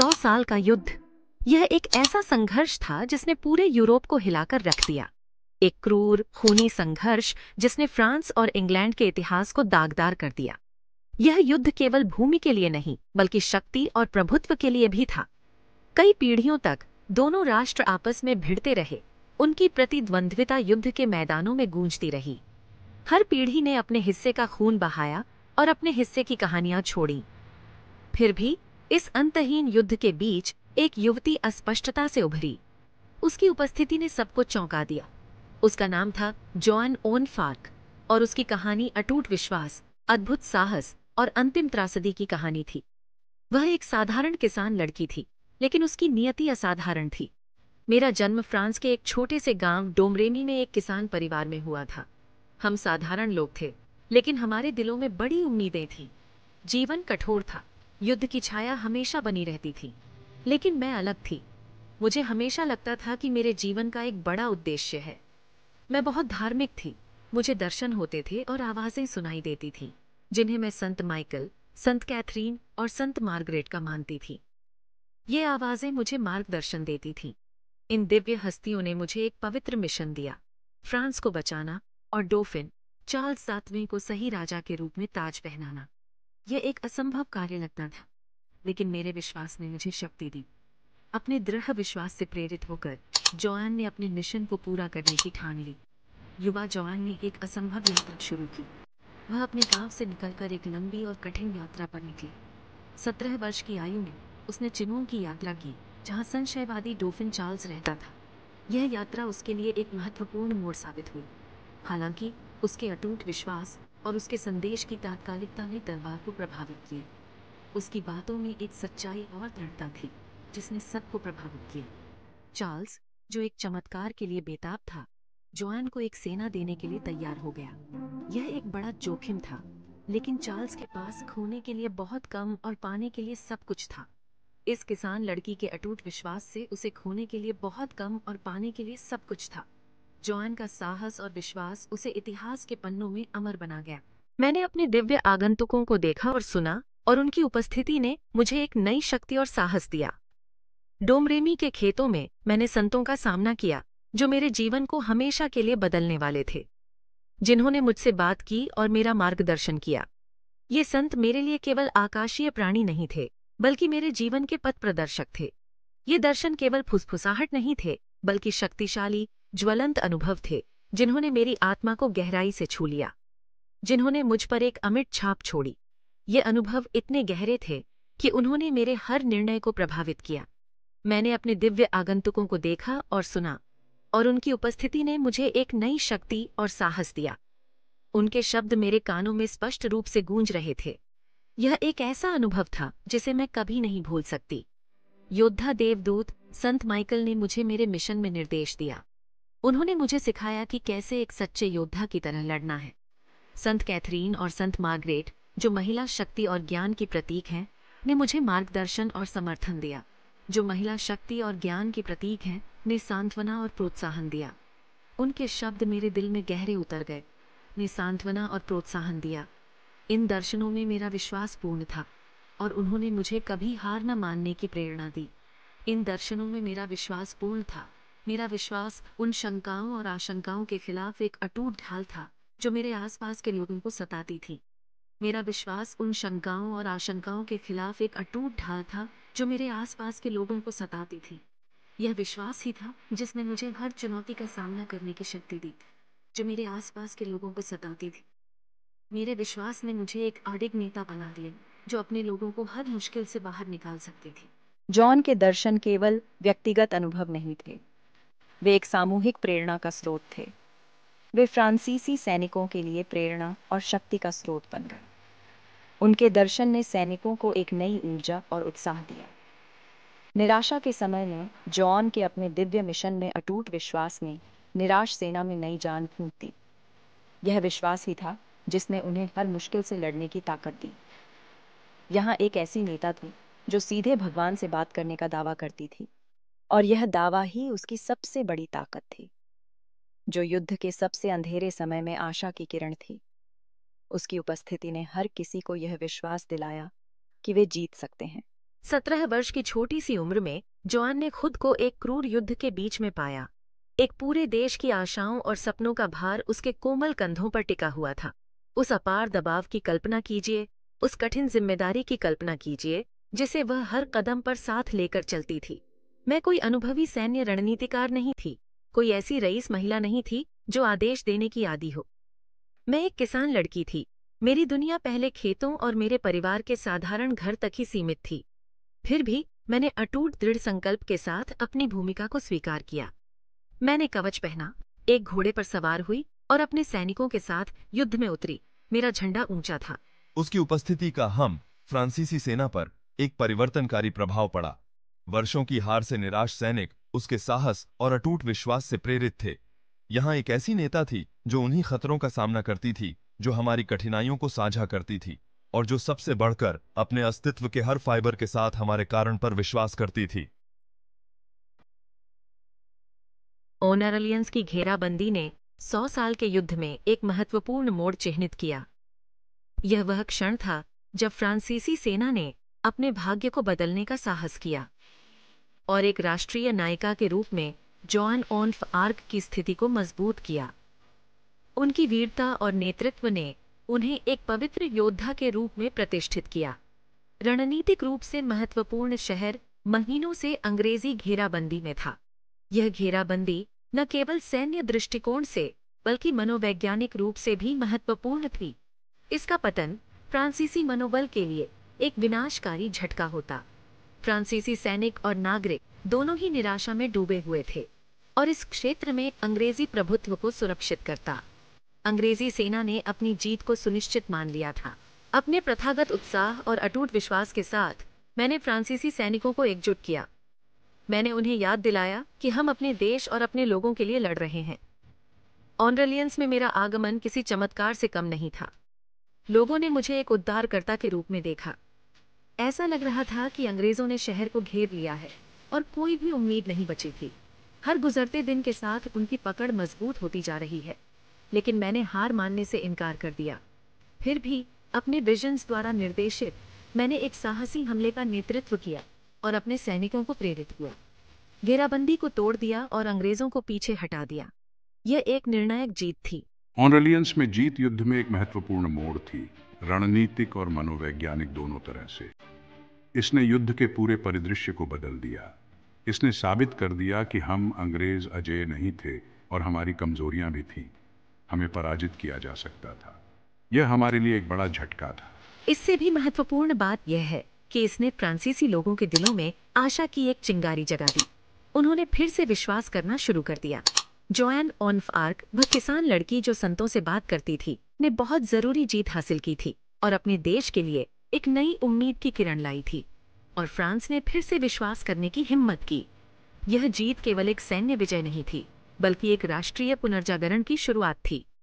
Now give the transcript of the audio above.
100 साल का युद्ध। यह एक ऐसा संघर्ष था जिसने पूरे यूरोप को हिलाकर रख दिया। एक क्रूर, खूनी संघर्ष जिसने फ्रांस और इंग्लैंड के इतिहास को दागदार कर दिया। यह युद्ध केवल भूमि के लिए नहीं, बल्कि शक्ति और प्रभुत्व के लिए भी था। कई पीढ़ियों तक दोनों राष्ट्र आपस में भिड़ते रहे। उनकी प्रतिद्वंद्विता युद्ध के मैदानों में गूंजती रही। हर पीढ़ी ने अपने हिस्से का खून बहाया और अपने हिस्से की कहानियां छोड़ी। फिर भी इस अंतहीन युद्ध के बीच एक युवती अस्पष्टता से उभरी। उसकी उपस्थिति ने सबको चौंका दिया। उसका नाम था जोआन ओन फार्क और उसकी कहानी अटूट विश्वास, अद्भुत साहस और अंतिम त्रासदी की कहानी थी। वह एक साधारण किसान लड़की थी, लेकिन उसकी नियति असाधारण थी। मेरा जन्म फ्रांस के एक छोटे से गांव डोमरेमी में एक किसान परिवार में हुआ था। हम साधारण लोग थे, लेकिन हमारे दिलों में बड़ी उम्मीदें थीं। जीवन कठोर था, युद्ध की छाया हमेशा बनी रहती थी, लेकिन मैं अलग थी। मुझे हमेशा लगता था कि मेरे जीवन का एक बड़ा उद्देश्य है। मैं बहुत धार्मिक थी। मुझे दर्शन होते थे और आवाजें सुनाई देती थीं, जिन्हें मैं संत माइकल, संत कैथरीन और संत मार्गरेट का मानती थी। ये आवाजें मुझे मार्गदर्शन देती थीं। इन दिव्य हस्तियों ने मुझे एक पवित्र मिशन दिया, फ्रांस को बचाना और डोफिन चार्ल्स सातवें को सही राजा के रूप में ताज पहनाना। यह एक असंभव कार्य लगता था, लेकिन मेरे विश्वास ने मुझे शक्ति दी। अपने दृढ़ विश्वास से प्रेरित होकर जोआन ने अपने मिशन को पूरा करने की ठान ली। युवा जोआन ने एक असंभव यात्रा शुरू की। वह अपने गांव से निकलकर एक लंबी और कठिन यात्रा पर निकली। 17 वर्ष की आयु में उसने चिनों की यात्रा की, जहां संशयवादी डोफिन चार्ल्स रहता था। यह यात्रा उसके लिए एक महत्वपूर्ण मोड़ साबित हुई। हालांकि उसके अटूट विश्वास और उसके संदेश की तात्कालिकता ने दरबार को प्रभावित किया। उसकी बातों में एक सच्चाई और दृढ़ता थी जिसने सबको प्रभावित किया। चार्ल्स, जो एक चमत्कार के लिए बेताब था, जोआन को एक सेना देने के लिए तैयार हो गया। यह एक बड़ा जोखिम था, लेकिन चार्ल्स के पास खोने के लिए बहुत कम और पाने के लिए सब कुछ था। इस किसान लड़की के अटूट विश्वास से उसे खोने के लिए बहुत कम और पाने के लिए सब कुछ था। जोआन का साहस और विश्वास उसे इतिहास के पन्नों में अमर बना गया। मैंने अपने दिव्य आगंतुकों को देखा और सुना, और उनकी उपस्थिति ने मुझे एक नई शक्ति और साहस दिया। डोमरेमी के खेतों में मैंने संतों का सामना किया, जो मेरे जीवन को हमेशा के लिए बदलने वाले थे, जिन्होंने मुझसे बात की और मेरा मार्गदर्शन किया। ये संत मेरे लिए केवल आकाशीय प्राणी नहीं थे, बल्कि मेरे जीवन के पथ प्रदर्शक थे। ये दर्शन केवल फुसफुसाहट नहीं थे, बल्कि शक्तिशाली, ज्वलंत अनुभव थे, जिन्होंने मेरी आत्मा को गहराई से छू लिया, जिन्होंने मुझ पर एक अमिट छाप छोड़ी। ये अनुभव इतने गहरे थे कि उन्होंने मेरे हर निर्णय को प्रभावित किया। मैंने अपने दिव्य आगंतुकों को देखा और सुना, और उनकी उपस्थिति ने मुझे एक नई शक्ति और साहस दिया। उनके शब्द मेरे कानों में स्पष्ट रूप से गूंज रहे थे। यह एक ऐसा अनुभव था जिसे मैं कभी नहीं भूल सकती। योद्धा देवदूत संत माइकल ने मुझे मेरे मिशन में निर्देश दिया। उन्होंने मुझे सिखाया कि कैसे एक सच्चे योद्धा की तरह लड़ना है। संत कैथरीन और संत मार्गरेट, जो महिला शक्ति और ज्ञान की प्रतीक हैं, ने मुझे मार्गदर्शन और समर्थन दिया। जो महिला शक्ति और ज्ञान की प्रतीक हैं, ने सांत्वना और प्रोत्साहन दिया। उनके शब्द मेरे दिल में गहरे उतर गए। ने सांत्वना और प्रोत्साहन दिया। इन दर्शनों में मेरा विश्वास पूर्ण था, और उन्होंने मुझे कभी हार न मानने की प्रेरणा दी। इन दर्शनों में मेरा विश्वास पूर्ण था। मेरा विश्वास उन शंकाओं और आशंकाओं के खिलाफ एक अटूट ढाल था जो मेरे आसपास के लोगों को सताती थी। मेरा विश्वास उन शंकाओं और आशंकाओं के खिलाफ एक अटूट ढाल था जो मेरे आसपास के लोगों को सताती थी। यह विश्वास ही था जिसने मुझे हर चुनौती का सामना करने की शक्ति दी, जो मेरे आसपास के लोगों को सताती थी। मेरे विश्वास ने मुझे एक अडिग नेता बना दिया, जो अपने लोगों को हर मुश्किल से बाहर निकाल सकती थी। जॉन के दर्शन केवल व्यक्तिगत अनुभव नहीं थे, वे एक सामूहिक प्रेरणा का स्रोत थे। वे फ्रांसीसी सैनिकों के लिए प्रेरणा और शक्ति का स्रोत बन गए। उनके दर्शन ने सैनिकों को एक नई ऊर्जा और उत्साह दिया। निराशा के समय में जॉन के अपने दिव्य मिशन में अटूट विश्वास ने निराश सेना में नई जान फूंक दी। यह विश्वास ही था जिसने उन्हें हर मुश्किल से लड़ने की ताकत दी। यहाँ एक ऐसी नेता थी जो सीधे भगवान से बात करने का दावा करती थी, और यह दावा ही उसकी सबसे बड़ी ताकत थी। जो युद्ध के सबसे अंधेरे समय में आशा की किरण थी। उसकी उपस्थिति ने हर किसी को यह विश्वास दिलाया कि वे जीत सकते हैं। 17 वर्ष की छोटी सी उम्र में जॉन ने खुद को एक क्रूर युद्ध के बीच में पाया। एक पूरे देश की आशाओं और सपनों का भार उसके कोमल कंधों पर टिका हुआ था। उस अपार दबाव की कल्पना कीजिए, उस कठिन जिम्मेदारी की कल्पना कीजिए जिसे वह हर कदम पर साथ लेकर चलती थी। मैं कोई अनुभवी सैन्य रणनीतिकार नहीं थी, कोई ऐसी रईस महिला नहीं थी जो आदेश देने की आदी हो। मैं एक किसान लड़की थी। मेरी दुनिया पहले खेतों और मेरे परिवार के साधारण घर तक ही सीमित थी। फिर भी मैंने अटूट दृढ़ संकल्प के साथ अपनी भूमिका को स्वीकार किया। मैंने कवच पहना, एक घोड़े पर सवार हुई और अपने सैनिकों के साथ युद्ध में उतरी। मेरा झंडा ऊंचा था। उसकी उपस्थिति का फ्रांसीसी सेना पर एक परिवर्तनकारी प्रभाव पड़ा। वर्षों की हार से निराश सैनिक उसके साहस और अटूट विश्वास से प्रेरित थे। यहाँ एक ऐसी नेता थी जो उन्हीं खतरों का सामना करती थी जो हमारी कठिनाइयों को साझा करती थी, और जो सबसे बढ़कर अपने अस्तित्व के हर फाइबर के साथ हमारे कारण पर विश्वास करती थी। ऑनर अलियंस की घेराबंदी ने 100 साल के युद्ध में एक महत्वपूर्ण मोड़ चिह्नित किया। यह वह क्षण था जब फ्रांसीसी सेना ने अपने भाग्य को बदलने का साहस किया और एक राष्ट्रीय नायिका के रूप में जॉन ऑफ आर्क की स्थिति को मजबूत किया। उनकी वीरता और नेतृत्व ने उन्हें एक पवित्र योद्धा के रूप में प्रतिष्ठित किया। रणनीतिक रूप से महत्वपूर्ण शहर महीनों से अंग्रेजी घेराबंदी में था। यह घेराबंदी न केवल सैन्य दृष्टिकोण से बल्कि मनोवैज्ञानिक रूप से भी महत्वपूर्ण थी। इसका पतन फ्रांसीसी मनोबल के लिए एक विनाशकारी झटका होता। फ्रांसीसी सैनिक और नागरिक दोनों ही निराशा में डूबे हुए थे और इस क्षेत्र में अंग्रेजी प्रभुत्व को सुरक्षित करता। अंग्रेजी सेना ने अपनी जीत को सुनिश्चित मान लिया था। अपने प्रथागत उत्साह और अटूट विश्वास के साथ मैंने फ्रांसीसी सैनिकों को एकजुट किया। मैंने उन्हें याद दिलाया कि हम अपने देश और अपने लोगों के लिए लड़ रहे हैं। ऑनरलियंस में मेरा आगमन किसी चमत्कार से कम नहीं था। लोगों ने मुझे एक उद्धारकर्ता के रूप में देखा। ऐसा लग रहा था कि अंग्रेजों ने शहर को घेर लिया है और कोई भी उम्मीद नहीं बची थी। हर गुजरते दिन के साथ उनकी पकड़ मजबूत होती जा रही है, लेकिन मैंने हार मानने से इनकार कर दिया। फिर भी अपने विजन्स द्वारा निर्देशित मैंने एक साहसी हमले का नेतृत्व किया और अपने सैनिकों को प्रेरित किया। घेराबंदी को तोड़ दिया और अंग्रेजों को पीछे हटा दिया। यह एक निर्णायक जीत थी। ऑनरलियंस में जीत युद्ध में एक महत्वपूर्ण मोड़ थी, रणनीतिक और मनोवैज्ञानिक दोनों तरह से। इसने युद्ध के पूरे परिदृश्य को बदल दिया। इसने साबित कर दिया कि हम अंग्रेज अजेय नहीं थे और हमारी कमजोरियां भी थीं। हमें पराजित किया जा सकता था। यह हमारे लिए एक बड़ा झटका था। इससे भी महत्वपूर्ण बात यह है कि इसने फ्रांसीसी लोगों के दिलों में आशा की एक चिंगारी जगा दी। उन्होंने फिर से विश्वास करना शुरू कर दिया। जॉन ऑफ आर्क, वह किसान लड़की जो संतों से बात करती थी, ने बहुत जरूरी जीत हासिल की थी और अपने देश के लिए एक नई उम्मीद की किरण लाई थी। और फ्रांस ने फिर से विश्वास करने की हिम्मत की। यह जीत केवल एक सैन्य विजय नहीं थी, बल्कि एक राष्ट्रीय पुनर्जागरण की शुरुआत थी।